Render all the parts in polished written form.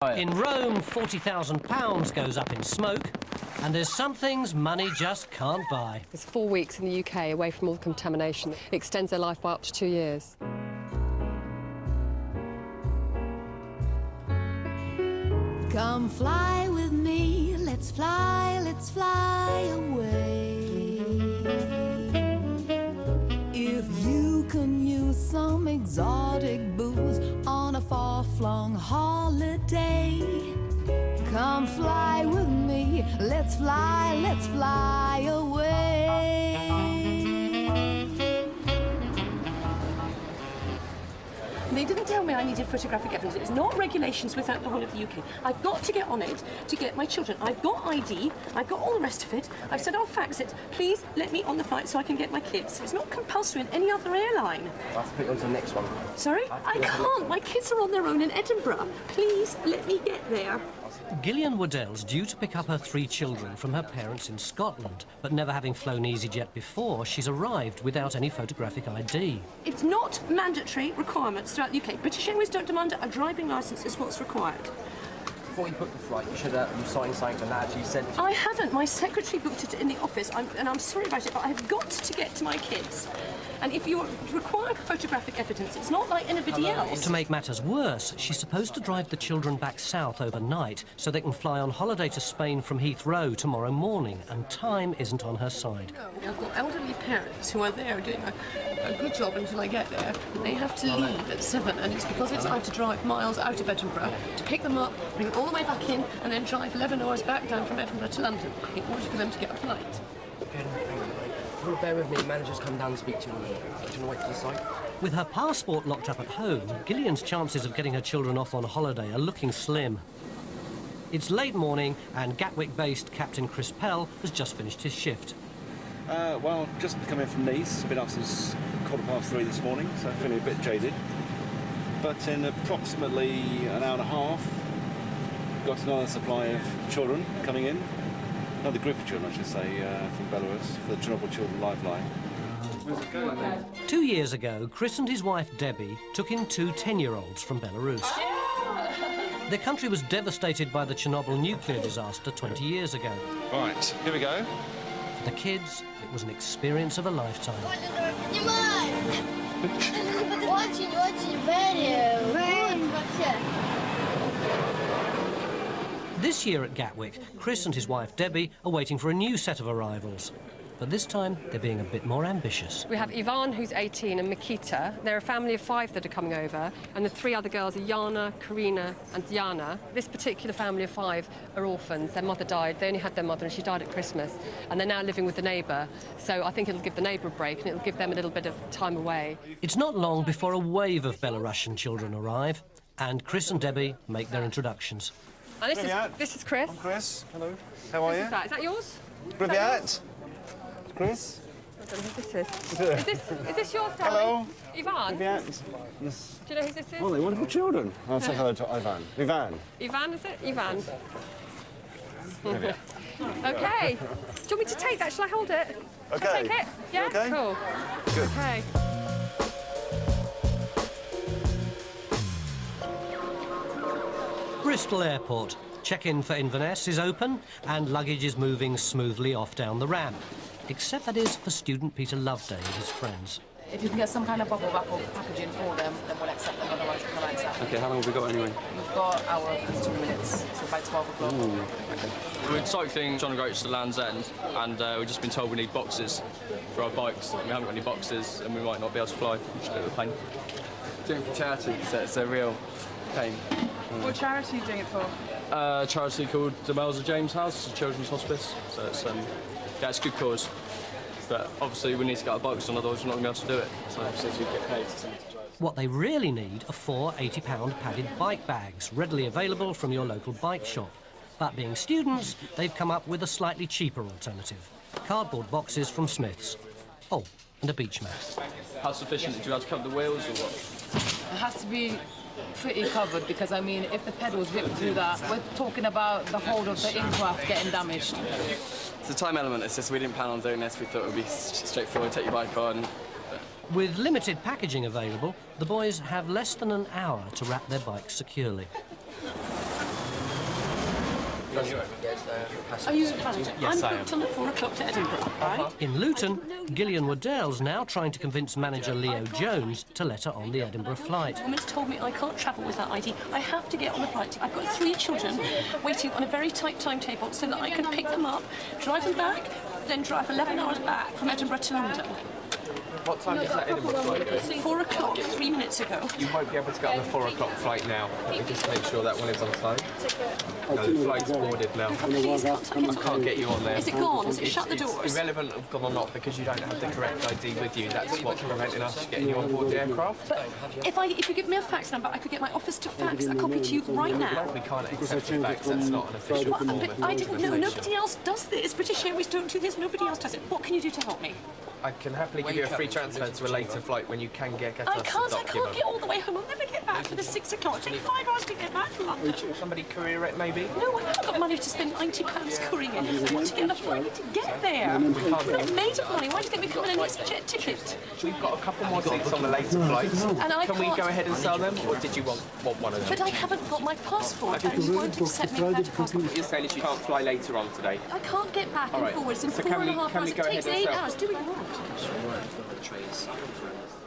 In Rome, £40,000 goes up in smoke, and there's some things money just can't buy. It's 4 weeks in the UK away from all the contamination. It extends their life by up to 2 years. Come fly with me, let's fly away. If you can use some exotic booze on a far-flung holiday, come fly with me, let's fly away. They didn't tell me I needed photographic evidence. It's not regulations without the whole of the UK. I've got to get on it to get my children. I've got ID, I've got all the rest of it. I've said I'll fax it. Please let me on the flight so I can get my kids. It's not compulsory in any other airline. I'll have to put you on to the next one. Sorry? I can't. My kids are on their own in Edinburgh. Please let me get there. Gillian Waddell's due to pick up her 3 children from her parents in Scotland, but never having flown Easyjet before, she's arrived without any photographic ID. It's not mandatory requirements throughout the UK. British Airways don't demand a driving licence is what's required. Before you booked the flight, you should have signed something and actually sent it. I haven't. My secretary booked it in the office, and I'm sorry about it, but I've got to get to my kids. And if you require photographic evidence, it's not like anybody else. To make matters worse, she's supposed to drive the children back south overnight so they can fly on holiday to Spain from Heathrow tomorrow morning, and time isn't on her side. I've got elderly parents who are there doing a good job until I get there. They have to leave at 7, and it's because I have to drive miles out of Edinburgh to pick them up, bring them all the way back in, and then drive 11 hours back down from Edinburgh to London in order for them to get a flight. Bear with me, the manager's come down to speak to you. Do you want to wait to the site? With her passport locked up at home, Gillian's chances of getting her children off on holiday are looking slim. It's late morning, and Gatwick-based Captain Chris Pell has just finished his shift. Well, just come in from Nice. Been up since 3:15 this morning, so feeling a bit jaded. But in approximately an hour and a half, got another supply of children coming in. Another group of children, I should say, from Belarus, for the Chernobyl Children Lifeline. Where's it going, then? 2 years ago, Chris and his wife Debbie took in 2 10-year-olds from Belarus. Their country was devastated by the Chernobyl nuclear disaster 20 years ago. Right, here we go. For the kids, it was an experience of a lifetime. This year at Gatwick, Chris and his wife Debbie are waiting for a new set of arrivals. But this time, they're being a bit more ambitious. We have Ivan, who's 18, and Mikita. They're a family of 5 that are coming over, and the 3 other girls are Yana, Karina, and Diana. This particular family of 5 are orphans. Their mother died. They only had their mother, and she died at Christmas. And they're now living with the neighbour. So I think it'll give the neighbour a break, and it'll give them a little bit of time away. It's not long before a wave of Belarusian children arrive, and Chris and Debbie make their introductions. And this is Chris. I'm Chris. Hello. How are you? Is that yours? Privyat. Chris. I don't know who this is. Is this yours, darling? Hello. Ivan? Privyat. Yes. Do you know who this is? Oh, they're wonderful children. I'll say hello to Ivan. Ivan. Ivan, is it? Ivan. Okay. Do you want me to take that? Shall I hold it? Okay. Shall I take it? Yeah? Okay. Cool. Good. Okay. Bristol Airport. Check-in for Inverness is open, and luggage is moving smoothly off down the ramp. Except that is for student Peter Loveday and his friends. If you can get some kind of bubble wrap or packaging for them, then we'll accept them, otherwise we can't accept them. Okay, how long have we got anyway? We've got our 2 minutes, so by 12 o'clock. We're cycling John O'Groats to Land's End, and we've just been told we need boxes for our bikes. We haven't got any boxes, and we might not be able to fly, which is a bit of a pain. Doing it for charity, so it's a real pain. What charity are you doing it for? A charity called the Melza James House, it's a children's hospice, so it's a good cause. But obviously we need to get our bikes on, otherwise we're not going to be able to do it. So since we get paid to drive. What they really need are 4 £80 padded bike bags, readily available from your local bike shop. But being students, they've come up with a slightly cheaper alternative. Cardboard boxes from Smith's. Oh, and a beach mat. How sufficient? Do you have to cover the wheels or what? It has to be pretty covered, because I mean, if the pedals rip through that, we're talking about the whole of the inkraft getting damaged. It's a time element. It's just we didn't plan on doing this. We thought it would be straightforward, take your bike on. With limited packaging available, the boys have less than an hour to wrap their bikes securely. Are you the manager? Yes, I'm I booked am. on the 4 o'clock to Edinburgh, right? In Luton, Gillian Waddell's now trying to convince manager Leo Jones to let her on the Edinburgh flight. The woman's told me I can't travel without ID. I have to get on the flight. I've got 3 children waiting on a very tight timetable so that I can pick them up, drive them back, then drive 11 hours back from Edinburgh to London. What time does that Edinburgh flight go? 4 o'clock, 3 minutes ago. You won't be able to get on the 4 o'clock flight now. Let me just make sure that one is on time. No, the flight's boarded now. Please, I can't get you on there. Is it gone? Has it shut the It's doors? irrelevant of gone or not because you don't have the correct ID with you. That's what's preventing us getting you on board the aircraft. But if you give me a fax number, I could get my office to fax a copy to you right now. We can't accept a fax. That's not an official form. But I didn't know. Nobody else does this. British Airways don't do this. Nobody else does it. What can you do to help me? I can happily give you a free transfer to a later flight when you can get us I the can't document. get all the way home. I'll never get back for the 6 o'clock. It'll take 5 hours to get back to London. Somebody courier it maybe? No, I haven't got money to spend £90 couriering it. I want to get on a flight. I need to get there. We're not made of money. Why do you think we come on an Easyjet ticket? We've got a couple more seats on the later flights. And I Can we can't- go ahead and sell them, or did you want one of them? But I haven't got my passport. And you won't accept me without a passport. What you're saying is you can't fly later on today. I can't get back and right. forwards in So 4.5 can we hours. go It ahead takes and 8 sell? hours. Do what you want.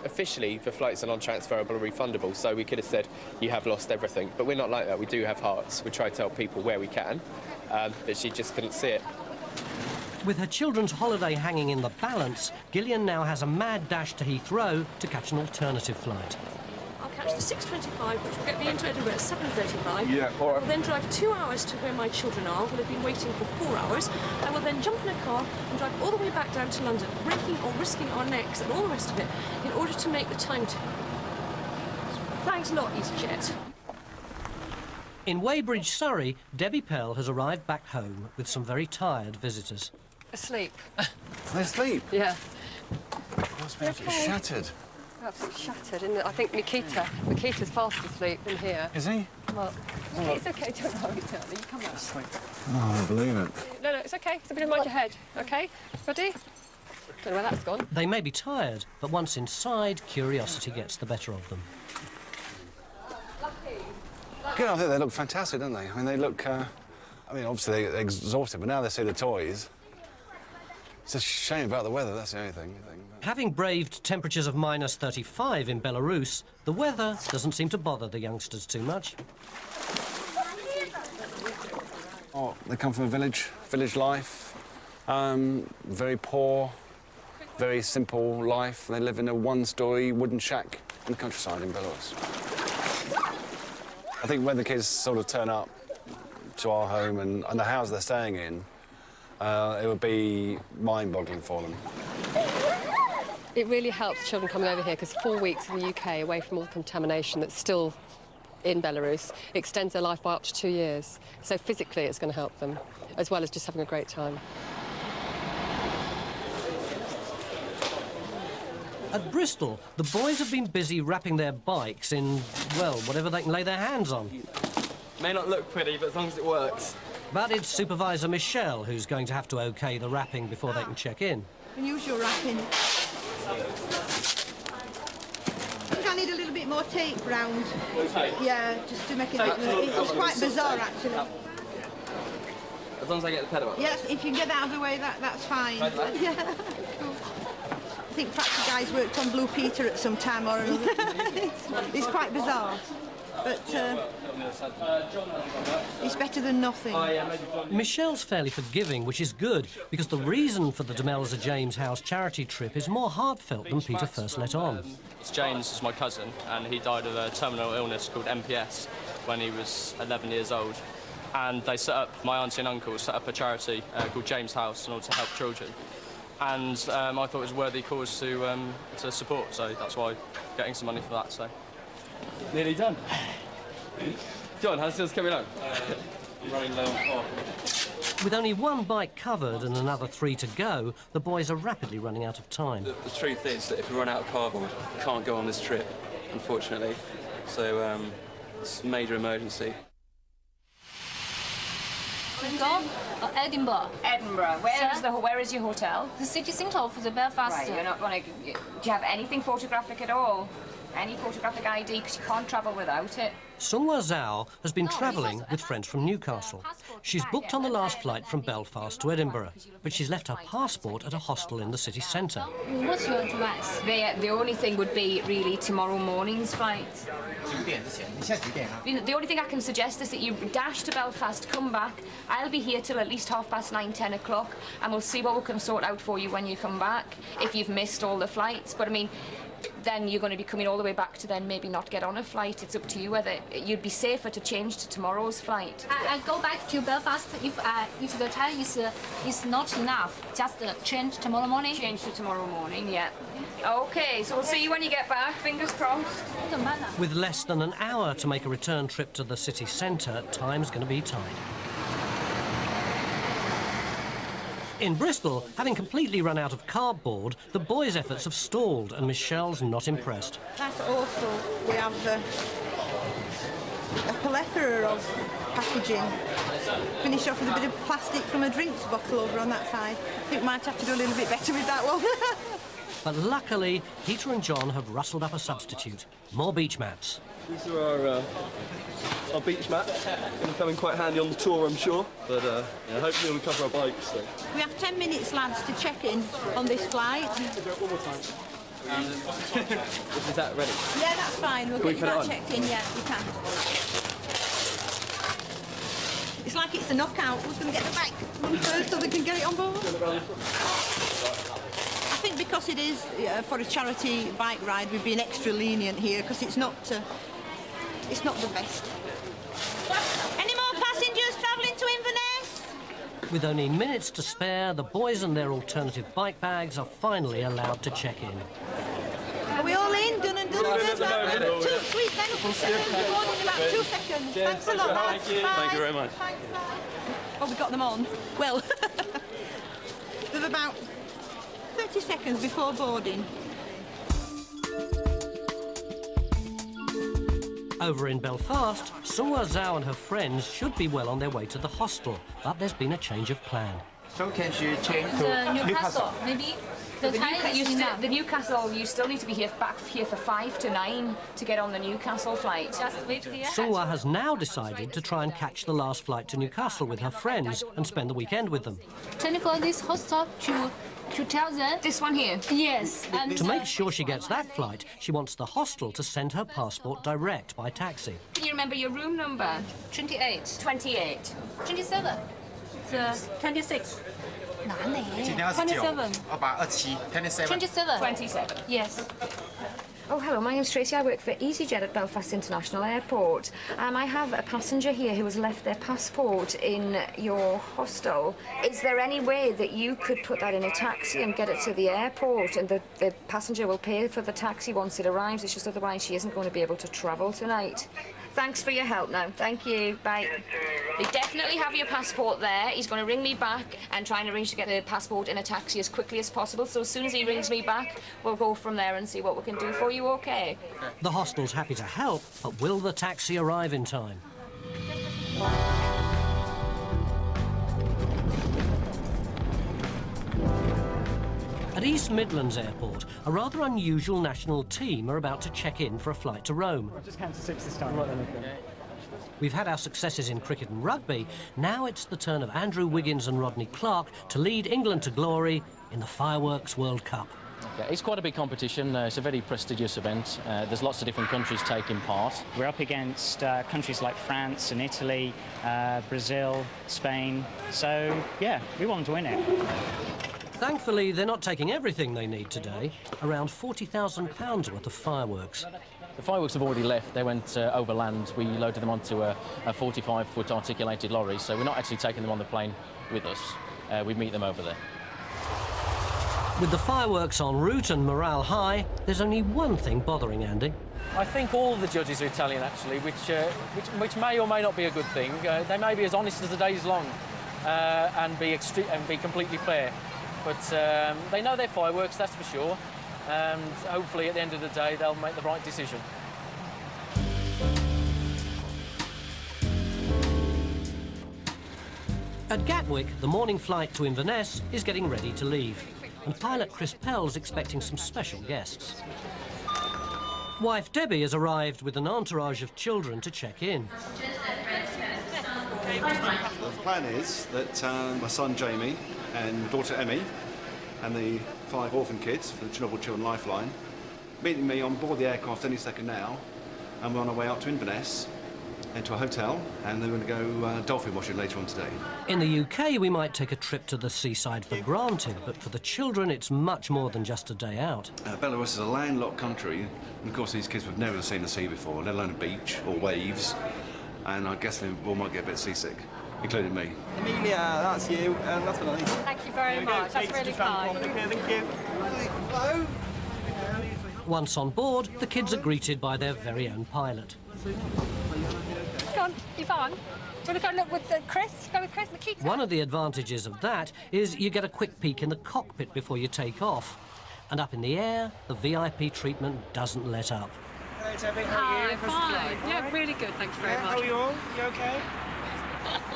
Officially, the flights are non-transferable or refundable, so we could have said you have lost everything. But we're not like that. We do have hearts. We try to help people where we can, but she just couldn't see it. With her children's holiday hanging in the balance, Gillian now has a mad dash to Heathrow to catch an alternative flight. I'll catch the 6:25, which will get me into Edinburgh at 7:35. Yeah, all right. I will then drive 2 hours to where my children are. Will have been waiting for 4 hours. I will then jump in a car and drive all the way back down to London, breaking or risking our necks and all the rest of it in order to make the time to. Thanks a lot, EasyJet. In Weybridge, Surrey, Debbie Pell has arrived back home with some very tired visitors. Asleep. They sleep. Yeah. Must be absolutely shattered. Absolutely shattered, isn't it? I think Mikita's fast asleep in here. Is he? Well, it's okay, don't worry, darling. You come out. Oh, I believe it. No, it's okay. Somebody mind your head, okay? Ready? Don't know where that's gone. They may be tired, but once inside, curiosity gets the better of them. Good, I think they look fantastic, don't they? I mean, they look, obviously they're exhausted, but now they see the toys. It's a shame about the weather, that's the only thing. Having braved temperatures of minus 35 in Belarus, the weather doesn't seem to bother the youngsters too much. Oh, they come from a village life, very poor, very simple life. They live in a one-storey wooden shack in the countryside in Belarus. I think when the kids sort of turn up to our home and the house they're staying in, it would be mind-boggling for them. It really helps children coming over here because 4 weeks in the UK away from all the contamination that's still in Belarus extends their life by up to 2 years. So physically it's going to help them, as well as just having a great time. At Bristol, the boys have been busy wrapping their bikes in, well, whatever they can lay their hands on. May not look pretty, but as long as it works. But it's Supervisor Michelle who's going to have to OK the wrapping before they can check in. And use your wrapping. I think I need a little bit more tape round. Yeah, just to make it look. It's quite bizarre, actually. As long as I get the pedal up. Yes, if you can get that out of the way, that's fine. Yeah. Cool. I think perhaps the guys worked on Blue Peter at some time or another. It's quite bizarre, but it's better than nothing. Michelle's fairly forgiving, which is good, because the reason for the Demelza James House charity trip is more heartfelt than Peter first let on. James is my cousin, and he died of a terminal illness called MPS when he was 11 years old. And they set up, my auntie and uncle set up a charity called James House in order to help children. And I thought it was a worthy cause to support, so that's why getting some money for that. So Nearly done. John, how's this coming along? running low on parking. With only one bike covered and another 3 to go, the boys are rapidly running out of time. The truth is that if we run out of cardboard, we can't go on this trip, unfortunately. So it's a major emergency. Edinburgh. Edinburgh. Where is your hotel? The city centre of the Belfast. Right, you're not going to... Do you have anything photographic at all? any photographic ID because you can't travel without it. Sunghwa Zhao has been travelling with friends from Newcastle. She's booked on the last flight from Belfast to Edinburgh, but she's left her passport at a hostel in the city centre. What's your advice? The only thing would be really tomorrow morning's flight. The only thing I can suggest is that you dash to Belfast, come back. I'll be here till at least 9:30, 10 o'clock, and we'll see what we can sort out for you when you come back, if you've missed all the flights. But I mean, then you're going to be coming all the way back to then maybe not get on a flight. It's up to you whether you'd be safer to change to tomorrow's flight. I go back to Belfast if the time is not enough. Just change tomorrow morning. Change to tomorrow morning, yeah. Okay, so we'll see you when you get back. Fingers crossed. With less than an hour to make a return trip to the city centre, time's going to be tight. In Bristol, having completely run out of cardboard, the boys' efforts have stalled and Michelle's not impressed. That's awful. We have a plethora of packaging. Finish off with a bit of plastic from a drinks bottle over on that side. I think we might have to do a little bit better with that one. But luckily, Peter and John have rustled up a substitute. More beach mats. These are our beach mats. Going to come in quite handy on the tour, I'm sure. But yeah, hopefully we'll cover our bikes. So. We have 10 minutes, lads, to check in on this flight. One more time. Is that ready? Yeah, that's fine. We'll get you that checked in. Yeah, we can. It's like it's a knockout. Who's going to get the bike first so they can get it on board? I think because it is for a charity bike ride, we've been extra lenient here because it's not the best. Any more passengers travelling to Inverness? With only minutes to spare, the boys and their alternative bike bags are finally allowed to check in. Are we all in? Done and done? Sweet, then. We'll board in about 2 seconds. Thanks a lot, lads. Thank you very much. Thanks, oh, we got them on. Well, there's about 30 seconds before boarding. Over in Belfast, Sunghwa Zhao and her friends should be well on their way to the hostel, but there's been a change of plan. So can she change to Newcastle? Maybe the Newcastle, you still need to be back here for 5 to 9 to get on the Newcastle flight. Just wait here. Sunghwa has now decided to try and catch the last flight to Newcastle with her friends and spend the weekend with them. Telephone this hostel to tell them. This one here? Yes. And to make sure she gets that flight, she wants the hostel to send her passport direct by taxi. Can you remember your room number? 28. 28. 27. 26. 27. 27. 27. Yes. Oh, hello, my name's Tracy. I work for Easyjet at Belfast International Airport. I have a passenger here who has left their passport in your hostel. Is there any way that you could put that in a taxi and get it to the airport and the passenger will pay for the taxi once it arrives? It's just otherwise she isn't going to be able to travel tonight. Thanks for your help now. Thank you. Bye. They definitely have your passport there. He's going to ring me back and try and arrange to get the passport in a taxi as quickly as possible. So as soon as he rings me back, we'll go from there and see what we can do for you, OK? The hostel's happy to help, but will the taxi arrive in time? At East Midlands Airport, a rather unusual national team are about to check in for a flight to Rome. I'll just count to 6 this time. Right then, okay. We've had our successes in cricket and rugby. Now it's the turn of Andrew Wiggins and Rodney Clark to lead England to glory in the Fireworks World Cup. Yeah, it's quite a big competition. It's a very prestigious event. There's lots of different countries taking part. We're up against countries like France and Italy, Brazil, Spain. So, yeah, we want to win it. Thankfully, they're not taking everything they need today. Around £40,000 worth of fireworks. The fireworks have already left. They went overland. We loaded them onto a 45-foot articulated lorry, so we're not actually taking them on the plane with us. We meet them over there. With the fireworks en route and morale high, there's only one thing bothering Andy. I think all the judges are Italian, actually, which may or may not be a good thing. They may be as honest as the day is long and be completely fair. But they know their fireworks, that's for sure. And hopefully, at the end of the day, they'll make the right decision. At Gatwick, the morning flight to Inverness is getting ready to leave. And pilot Chris Pell's expecting some special guests. Wife Debbie has arrived with an entourage of children to check in. The plan is that my son Jamie and daughter Emmy and the 5 orphan kids for the Chernobyl Children Lifeline meeting me on board the aircraft any second now, and we're on our way up to Inverness into a hotel, and then we're going to go dolphin watching later on today. In the UK, we might take a trip to the seaside for granted, but for the children, it's much more than just a day out. Belarus is a landlocked country, and of course these kids have never seen the sea before, let alone a beach or waves, and I guess they all might get a bit seasick, including me. Amelia, that's you, and that's what I need. Thank you very much. That's really kind. Thank you. Hello. Once on board, the kids are greeted by their very own pilot. Go on, Yvonne. Do you want to go look with Chris? Go with Chris, Makita. One of the advantages of that is you get a quick peek in the cockpit before you take off. And up in the air, the VIP treatment doesn't let up. Hello, Debbie. Hi, fine. Yeah, really good. Thank you very much. How are you all? You okay?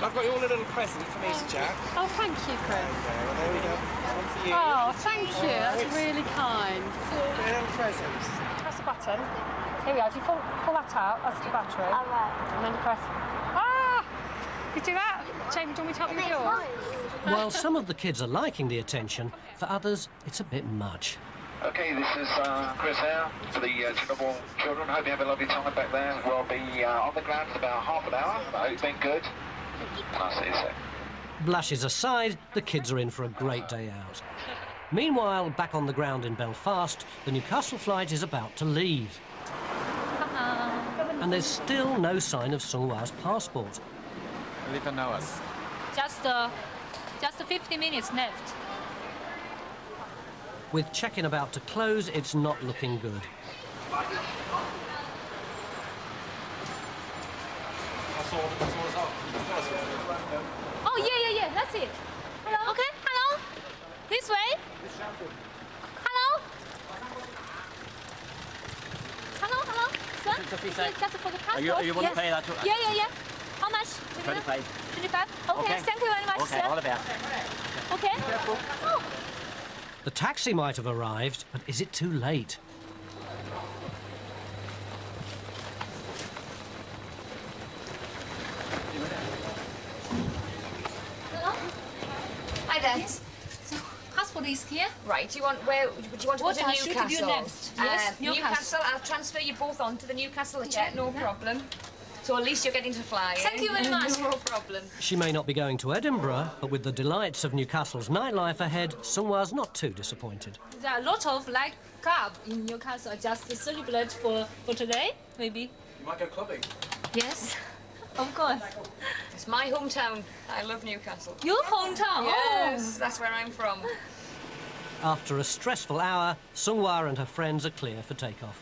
I've got you all a little present from Easyjet. Oh, thank you, Chris. Well, there we go. This one for you. Oh, thank you. That's really kind. Little presents. Press the button. Here we are. If you pull that out, that's the battery. All right. And then you press. Ah! You do that? Jamie, do you want me to help you with yours? While some of the kids are liking the attention, for others, it's a bit much. Okay, this is Chris here for the Chernobyl children. Hope you have a lovely time back there. We'll be on the ground for about half an hour. I hope it's been good. I'll see you soon. Blushes aside, the kids are in for a great day out. Meanwhile, back on the ground in Belfast, the Newcastle flight is about to leave. And there's still no sign of Sunghwa's passport. Let her know us. Just 50 minutes left. With check-in about to close, it's not looking good. Oh, yeah, that's it. Hello? Okay, hello? This way? Hello? Hello? Sir? Just a Is sec. it just for the passport? You want to pay that? Yeah. How much? 25. 25? Okay, thank you very much, Okay, sir. all the best. Okay. Oh. The taxi might have arrived, but is it too late? Hello? Hi there. Yes. So, passport is here. Right, do you want to go What to I should Newcastle? do next? Yes, Newcastle. I'll transfer you both on to the Newcastle jet, no problem. So at least you're getting to fly. Thank you very much. No problem. She may not be going to Edinburgh, but with the delights of Newcastle's nightlife ahead, Sunghwa's not too disappointed. There are a lot of like club in Newcastle just to celebrate for today, maybe. You might go clubbing. Yes, of course. It's my hometown. I love Newcastle. Your hometown? Yes, that's where I'm from. After a stressful hour, Sunghwa and her friends are clear for takeoff.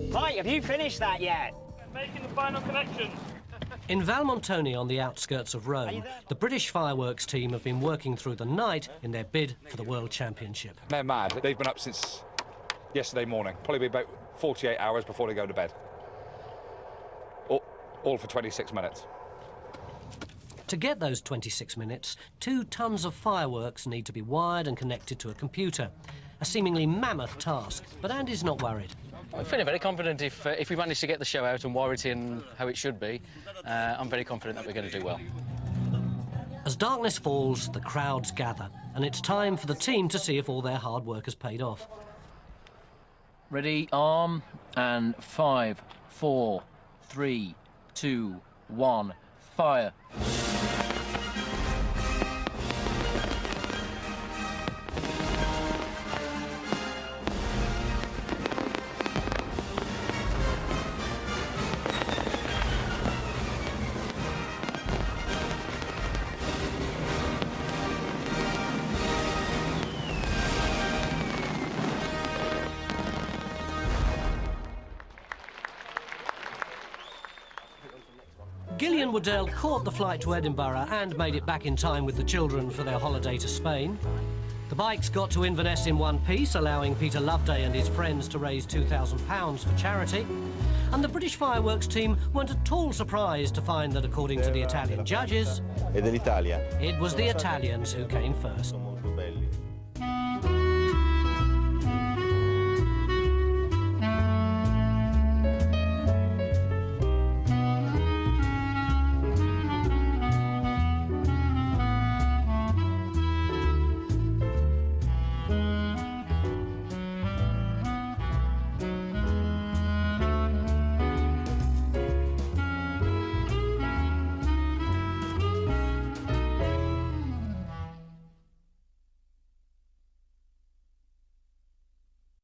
Right, have you finished that yet? Making the final connections. In Valmontone, on the outskirts of Rome, the British fireworks team have been working through the night in their bid for the World Championship. They're mad. They've been up since yesterday morning, probably about 48 hours before they go to bed. All for 26 minutes. To get those 26 minutes, 2 tons of fireworks need to be wired and connected to a computer. A seemingly mammoth task, but Andy's not worried. I'm feeling very confident if we manage to get the show out and wire it in how it should be. I'm very confident that we're going to do well. As darkness falls, the crowds gather, and it's time for the team to see if all their hard work has paid off. Ready, arm, and 5, 4, 3, 2, 1, fire. Gillian Waddell caught the flight to Edinburgh and made it back in time with the children for their holiday to Spain. The bikes got to Inverness in one piece, allowing Peter Loveday and his friends to raise £2,000 for charity. And the British fireworks team weren't at all surprised to find that, according to the Italian judges, it was the Italians who came first.